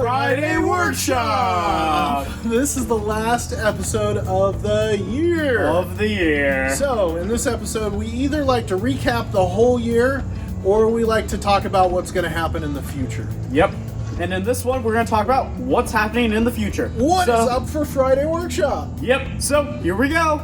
Friday Workshop! This is the last episode of the year. So, in this episode, we either like to recap the whole year, or we like to talk about what's going to happen in the future. Yep. And in this one, we're going to talk about what's happening in the future. What is up for Friday Workshop? Yep. So, here we go.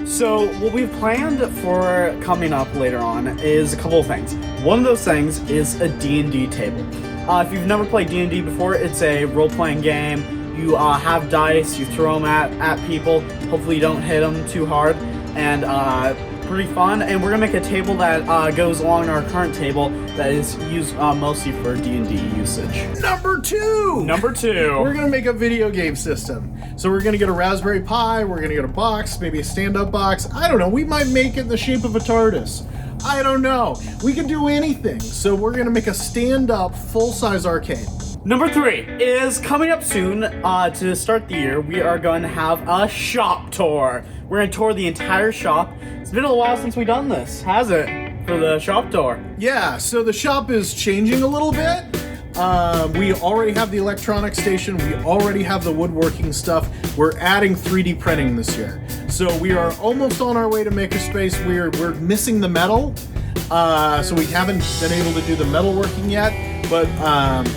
So, what we've planned for coming up later on is a couple of things. One of those things is a D&D table. If you've never played D&D before, it's a role-playing game. You have dice, you throw them at people. Hopefully you don't hit them too hard. And pretty fun. And we're going to make a table that goes along our current table that is used mostly for D&D usage. Number two! We're going to make a video game system. So we're going to get a Raspberry Pi, we're going to get a box, maybe a stand-up box. I don't know, we might make it in the shape of a TARDIS. I don't know. We can do anything. So we're going to make a stand-up, full-size arcade. Number 3 is coming up soon. To start the year, we are going to have a shop tour. We're going to tour the entire shop. It's been a while since we've done this, has it? For the shop tour. Yeah, so the shop is changing a little bit. We already have the electronics station. We already have the woodworking stuff. We're adding 3D printing this year. So we are almost on our way to Makerspace. We're missing the metal. So we haven't been able to do the metalworking yet. But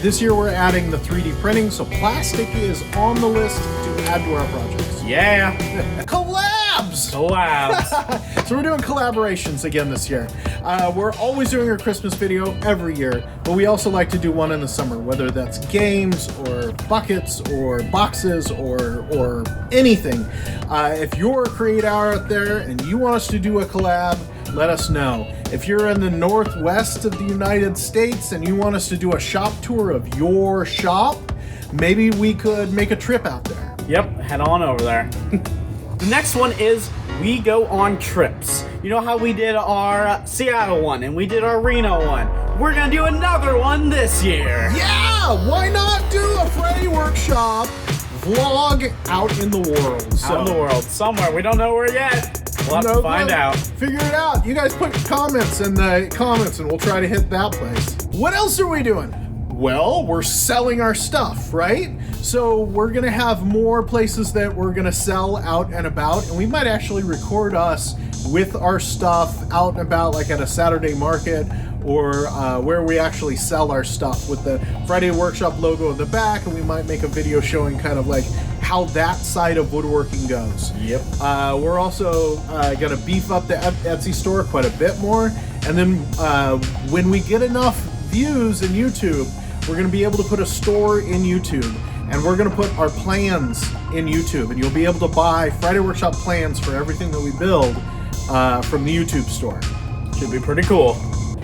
this year we're adding the 3D printing. So plastic is on the list to add to our projects. Yeah. Collabs! So we're doing collaborations again this year. We're always doing our Christmas video every year, but we also like to do one in the summer, whether that's games or buckets or boxes or anything. If you're a creator out there and you want us to do a collab, let us know. If you're in the northwest of the United States and you want us to do a shop tour of your shop, maybe we could make a trip out there. Yep, head on over there. The next one is we go on trips. You know how we did our Seattle one and we did our Reno one? We're gonna do another one this year. Yeah, why not do a Friday Workshop vlog out in the world? Out in the world, somewhere. We don't know where yet. We'll have to find out. Figure it out. You guys put comments in the comments and we'll try to hit that place. What else are we doing? Well, we're selling our stuff, right? So we're going to have more places that we're going to sell out and about, and we might actually record us with our stuff out and about, like at a Saturday market or where we actually sell our stuff with the Friday Workshop logo in the back, and we might make a video showing kind of like how that side of woodworking goes. Yep. We're also going to beef up the Etsy store quite a bit more, and then when we get enough views in YouTube, we're going to be able to put a store in YouTube, and we're going to put our plans in YouTube, and you'll be able to buy Friday Workshop plans for everything that we build from the YouTube store. Should be pretty cool.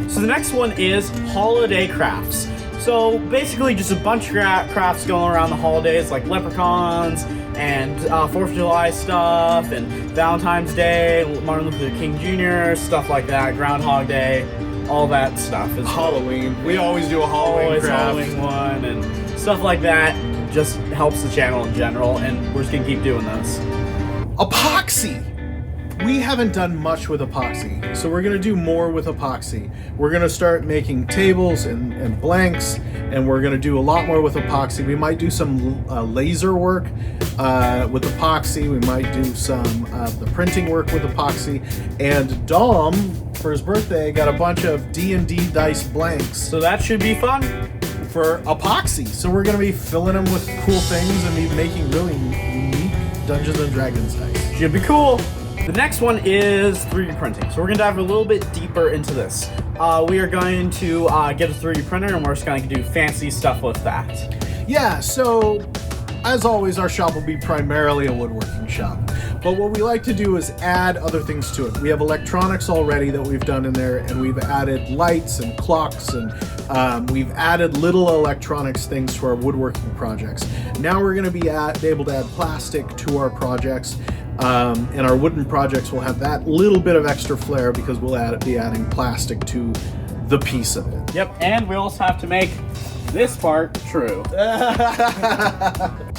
So the next one is holiday crafts. So basically just a bunch of crafts going around the holidays, like leprechauns and 4th of July stuff and Valentine's Day, Martin Luther King Jr., stuff like that, Groundhog Day. All that stuff is Halloween. We always do a Halloween craft. Halloween one and stuff like that. Just helps the channel in general, and we're just gonna keep doing this. Epoxy. We haven't done much with epoxy, so we're gonna do more with epoxy. We're gonna start making tables and blanks, and we're gonna do a lot more with epoxy. We might do some laser work with epoxy. We might do some of the printing work with epoxy. And Dom, for his birthday, got a bunch of D&D dice blanks. So that should be fun. For epoxy. So we're going to be filling them with cool things and be making really unique Dungeons & Dragons dice. Should be cool. The next one is 3D printing. So we're going to dive a little bit deeper into this. We are going to get a 3D printer, and we're just going to do fancy stuff with that. Yeah, so as always, our shop will be primarily a woodworking shop. But what we like to do is add other things to it. We have electronics already that we've done in there, and we've added lights and clocks, and we've added little electronics things to our woodworking projects. Now we're going to be able to add plastic to our projects, and our wooden projects will have that little bit of extra flair because we'll be adding plastic to the piece of it. Yep, and we also have to make this part true.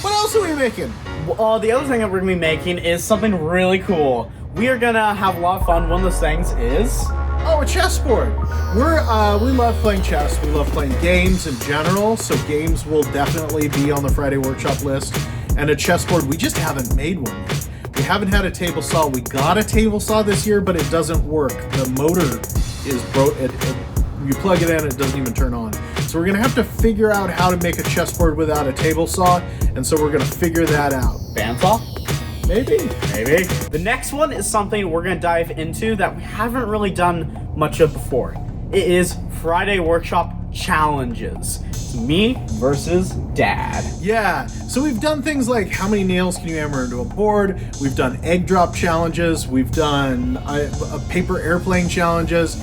What else are we making? The other thing that we're going to be making is something really cool. We are going to have a lot of fun. One of those things is... Oh, a chessboard. We love playing chess. We love playing games in general. So games will definitely be on the Friday workshop list. And a chessboard, we just haven't made one yet. We haven't had a table saw. We got a table saw this year, but it doesn't work. The motor is broke. You plug it in, it doesn't even turn on. So we're gonna have to figure out how to make a chessboard without a table saw, and so we're gonna figure that out. Bandsaw? Maybe. The next one is something we're gonna dive into that we haven't really done much of before. It is Friday Workshop challenges. It's me versus Dad. Yeah, so we've done things like how many nails can you hammer into a board, we've done egg drop challenges, we've done paper airplane challenges.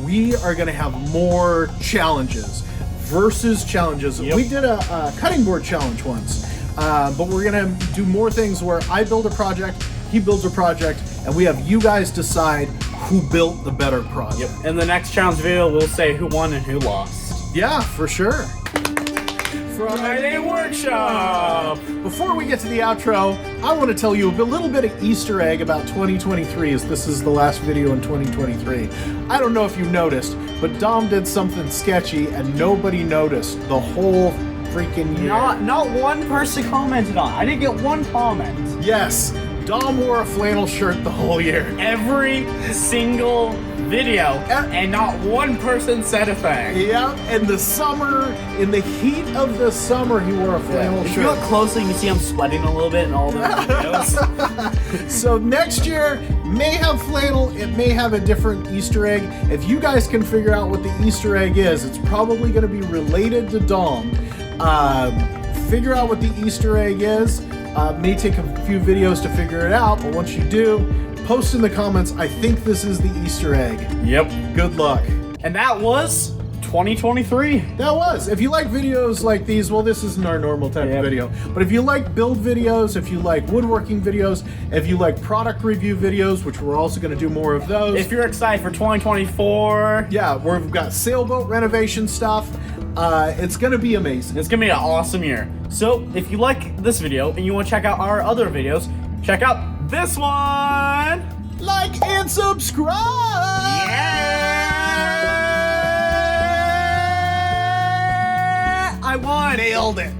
We are gonna have more challenges versus challenges. Yep. We did a cutting board challenge once, but we're gonna do more things where I build a project, he builds a project, and we have you guys decide who built the better project. Yep. In the next challenge video, we'll say who won and who lost. Yeah, for sure. Friday Workshop! Before we get to the outro, I want to tell you a little bit of Easter egg about 2023, as this is the last video in 2023. I don't know if you noticed, but Dom did something sketchy and nobody noticed the whole freaking year. Not one person commented on it. I didn't get one comment. Yes, Dom wore a flannel shirt the whole year. Every single video, and not one person said a thing. Yeah, in the summer, in the heat of the summer, he wore a flannel shirt. If you look closely, you can see I'm sweating a little bit in all the videos. So next year may have flannel, it may have a different Easter egg. If you guys can figure out what the Easter egg is, it's probably going to be related to Dom. Figure out what the Easter egg is. May take a few videos to figure it out, but once you do, post in the comments, I think this is the Easter egg. Yep. Good luck. And that was 2023. That was. If you like videos like these, well, this isn't our normal type of video, but if you like build videos, if you like woodworking videos, if you like product review videos, which we're also going to do more of those. If you're excited for 2024. Yeah, we've got sailboat renovation stuff. It's going to be amazing. It's going to be an awesome year. So if you like this video and you want to check out our other videos, check out this one. Like and subscribe. Yeah! I won. Nailed it.